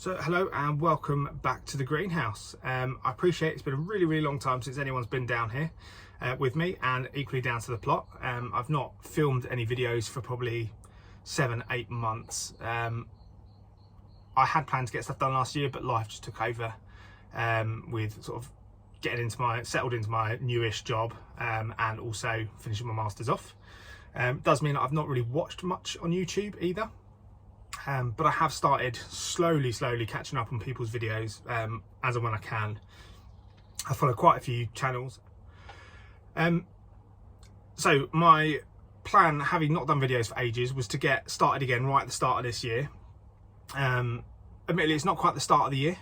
So hello and welcome back to the greenhouse. I appreciate it's been a really long time since anyone's been down here with me, and equally down to the plot. I've not filmed any videos for probably 7-8 months. I had planned to get stuff done last year, but life just took over with sort of getting settled into my newish job and also finishing my masters off. Does mean that I've not really watched much on YouTube either. But I have started slowly catching up on people's videos as and when I can. I follow quite a few channels. So my plan, having not done videos for ages, was to get started again right at the start of this year. Admittedly, it's not quite the start of the year.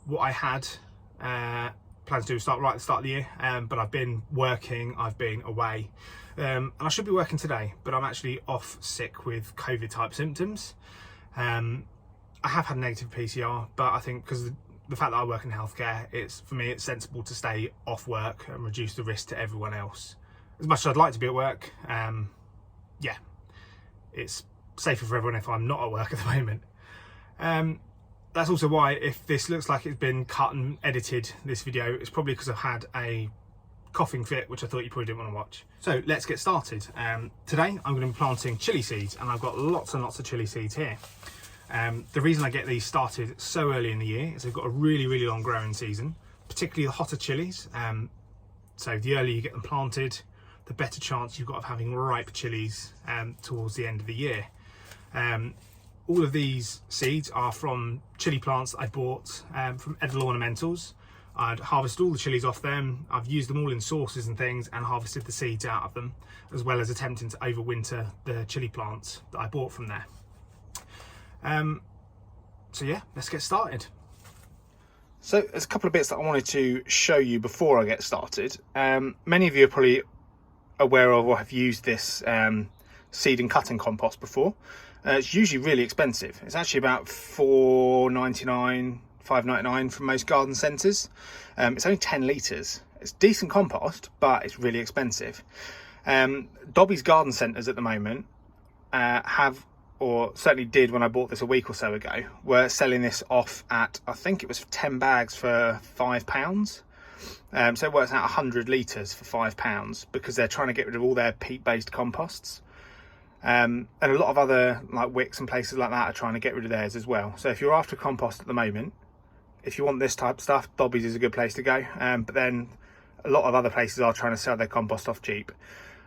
What I had plans to do was start right at the start of the year, but I've been working, I've been away. And I should be working today, but I'm actually off sick with COVID type symptoms. I have had a negative PCR, but I think because the fact that I work in healthcare, for me it's sensible to stay off work and reduce the risk to everyone else. As much as I'd like to be at work, yeah, it's safer for everyone if I'm not at work at the moment. That's also why, if this looks like it's been cut and edited, this video, it's probably because I've had a coughing fit, which I thought you probably didn't want to watch. So let's get started. Today I'm going to be planting chilli seeds, and I've got lots and lots of chilli seeds here. The reason I get these started so early in the year is they've got a really long growing season, particularly the hotter chilies. So the earlier you get them planted, the better chance you've got of having ripe chilies towards the end of the year. All of these seeds are from chili plants that I bought from Edible Ornamentals. I'd harvested all the chilies off them. I've used them all in sauces and things and harvested the seeds out of them, as well as attempting to overwinter the chili plants that I bought from there. So yeah, let's get started. So there's a couple of bits that I wanted to show you before I get started. Many of you are probably aware of or have used this seed and cutting compost before. It's usually really expensive. It's actually about $4.99, $5.99 from most garden centres. It's only 10 litres. It's decent compost, but it's really expensive. Dobby's garden centres at the moment have, or certainly did when I bought this a week or so ago, were selling this off at, I think it was 10 bags for £5. So it works out 100 litres for £5 because they're trying to get rid of all their peat-based composts. And a lot of other like Wicks and places like that are trying to get rid of theirs as well. So if you're after compost at the moment, if you want this type of stuff, Dobby's is a good place to go. But then a lot of other places are trying to sell their compost off cheap.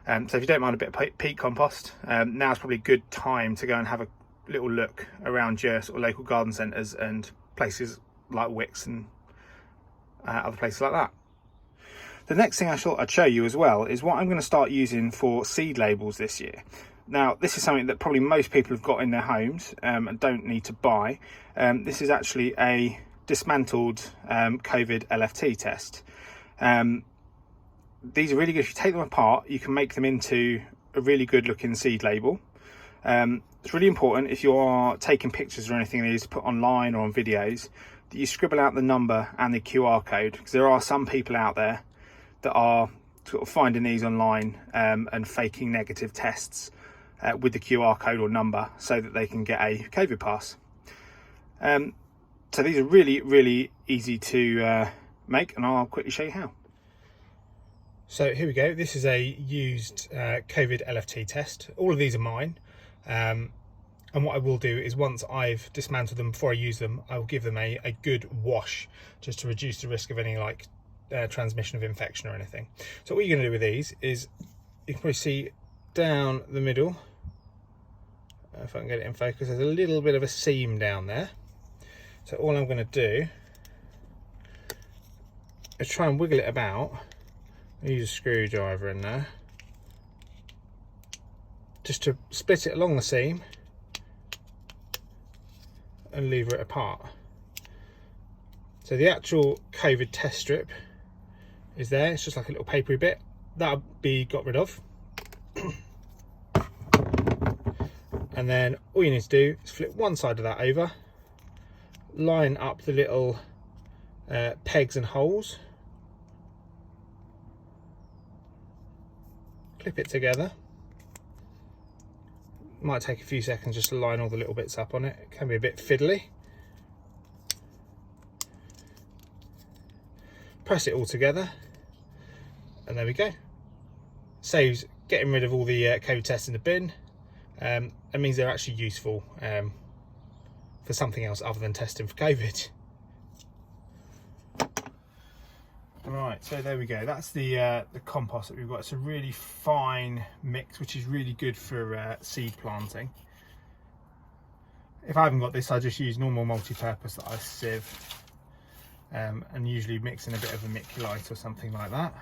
So if you don't mind a bit of peat compost, now's probably a good time to go and have a little look around your sort of local garden centres and places like Wicks and other places like that. The next thing I thought I'd show you as well is what I'm going to start using for seed labels this year. Now, this is something that probably most people have got in their homes and don't need to buy. This is actually a dismantled COVID LFT test. These are really good. If you take them apart, you can make them into a really good looking seed label. It's really important if you are taking pictures or anything of these to put online or on videos, that you scribble out the number and the QR code, because there are some people out there that are sort of finding these online and faking negative tests with the QR code or number so that they can get a COVID pass. So these are really easy to make, and I'll quickly show you how. So here we go. This is a used COVID LFT test. All of these are mine. And what I will do is, once I've dismantled them, before I use them, I will give them a good wash, just to reduce the risk of any like transmission of infection or anything. So what you're going to do with these is, you can probably see down the middle, if I can get it in focus, there's a little bit of a seam down there. So all I'm going to do is try and wiggle it about. Use a screwdriver in there just to split it along the seam and lever it apart. So the actual COVID test strip is there. It's just like a little papery bit that'll be got rid of. And then all you need to do is flip one side of that over, line up the little pegs and holes, clip it together. Might take a few seconds just to line all the little bits up on it. It can be a bit fiddly, press it all together, and there we go. Saves getting rid of all the COVID tests in the bin. It means they're actually useful for something else other than testing for COVID. Right, so there we go. That's the compost that we've got. It's a really fine mix, which is really good for seed planting. If I haven't got this, I just use normal multi-purpose that I sieve, and usually mix in a bit of vermiculite or something like that.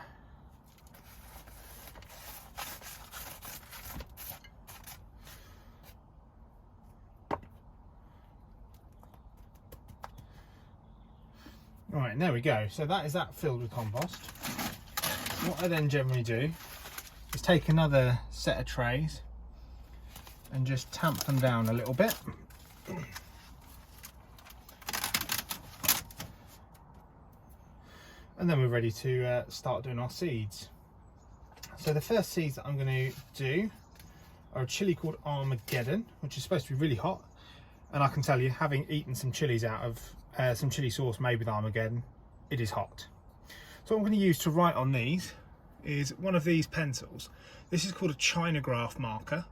Right, and there we go. So that is that filled with compost. What I then generally do is take another set of trays and just tamp them down a little bit. And then we're ready to start doing our seeds. So the first seeds that I'm going to do are a chilli called Armageddon, which is supposed to be really hot. And I can tell you, having eaten some chilies out of some chili sauce made with Armageddon, it is hot. So what I'm going to use to write on these is one of these pencils. This is called a China graph marker.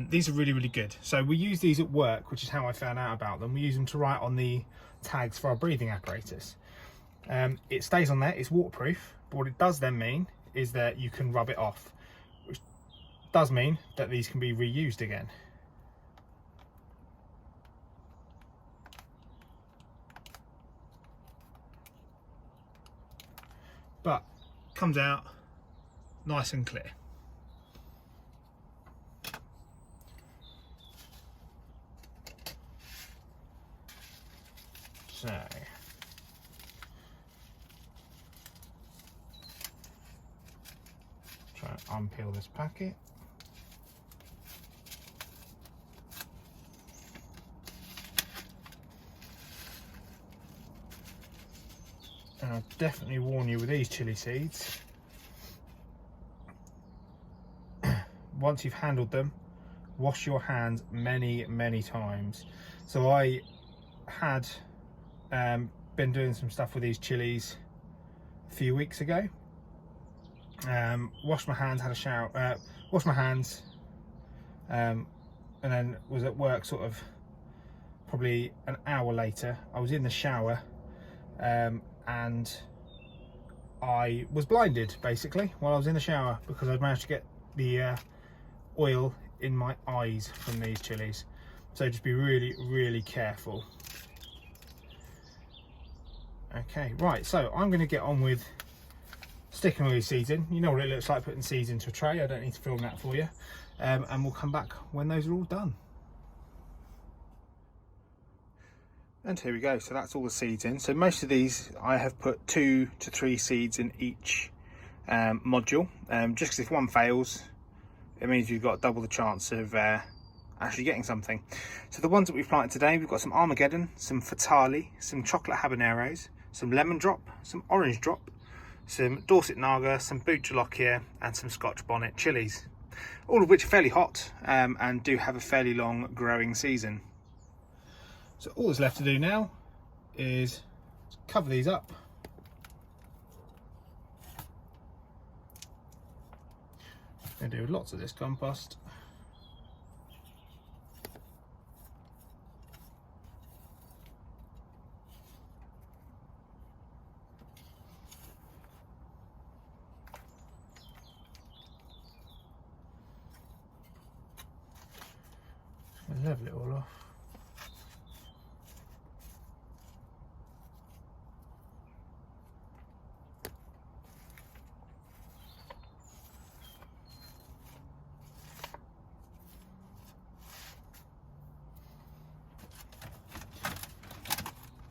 These are really, really good. So we use these at work, which is how I found out about them. We use them to write on the tags for our breathing apparatus. It stays on there, it's waterproof, but what it does then mean is that you can rub it off, which does mean that these can be reused again. But comes out nice and clear. So try and unpeel this packet. And I'll definitely warn you with these chili seeds, once you've handled them, wash your hands many, many times. So I had been doing some stuff with these chilies a few weeks ago. Washed my hands, had a shower, washed my hands, and then was at work sort of probably an hour later. I was in the shower, and I was blinded basically while I was in the shower because I'd managed to get the oil in my eyes from these chilies. So just be really, really careful. Okay, right, so I'm going to get on with sticking all these seeds in. You know what it looks like putting seeds into a tray. I don't need to film that for you, and we'll come back when those are all done. And here we go, so that's all the seeds in. So most of these I have put 2 to 3 seeds in each module, just because if one fails, it means you've got double the chance of actually getting something. So the ones that we've planted today, we've got some Armageddon, some Fatali, some chocolate habaneros, some lemon drop, some orange drop, some Dorset Naga, some Butcherlochia, and some Scotch bonnet chilies, all of which are fairly hot and do have a fairly long growing season. So all that's left to do now is cover these up. I'm going to do lots of this compost. Level it all off.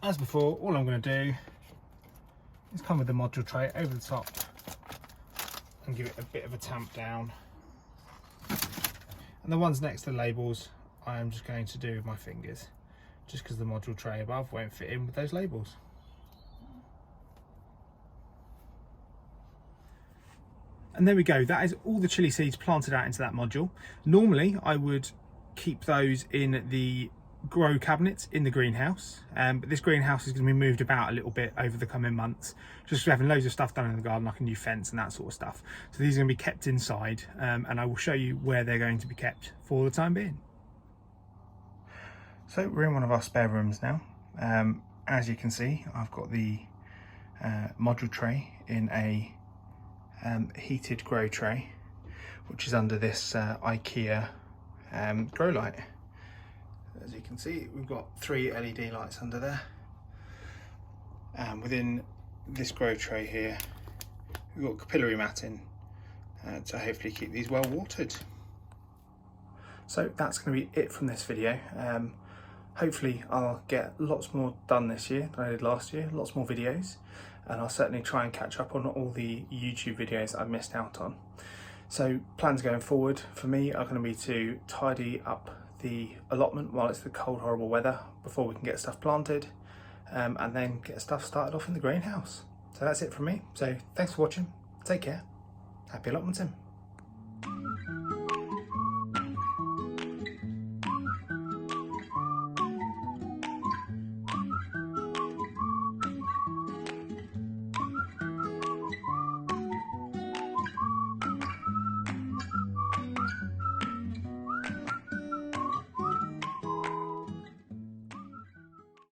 As before, all I'm going to do is come with the module tray over the top and give it a bit of a tamp down. And the ones next to the labels, I am just going to do with my fingers, just because the module tray above won't fit in with those labels. And there we go, that is all the chili seeds planted out into that module. Normally I would keep those in the grow cabinets in the greenhouse, but this greenhouse is going to be moved about a little bit over the coming months, just having loads of stuff done in the garden, like a new fence and that sort of stuff. So these are going to be kept inside, and I will show you where they're going to be kept for the time being. So we're in one of our spare rooms now. As you can see, I've got the module tray in a heated grow tray, which is under this IKEA grow light. As you can see, we've got 3 LED lights under there. And within this grow tray here, we've got capillary matting to hopefully keep these well watered. So that's going to be it from this video. Hopefully I'll get lots more done this year than I did last year, lots more videos, and I'll certainly try and catch up on all the YouTube videos I missed out on. So plans going forward for me are going to be to tidy up the allotment while it's the cold, horrible weather before we can get stuff planted, and then get stuff started off in the greenhouse. So that's it from me. So thanks for watching. Take care. Happy allotmenting.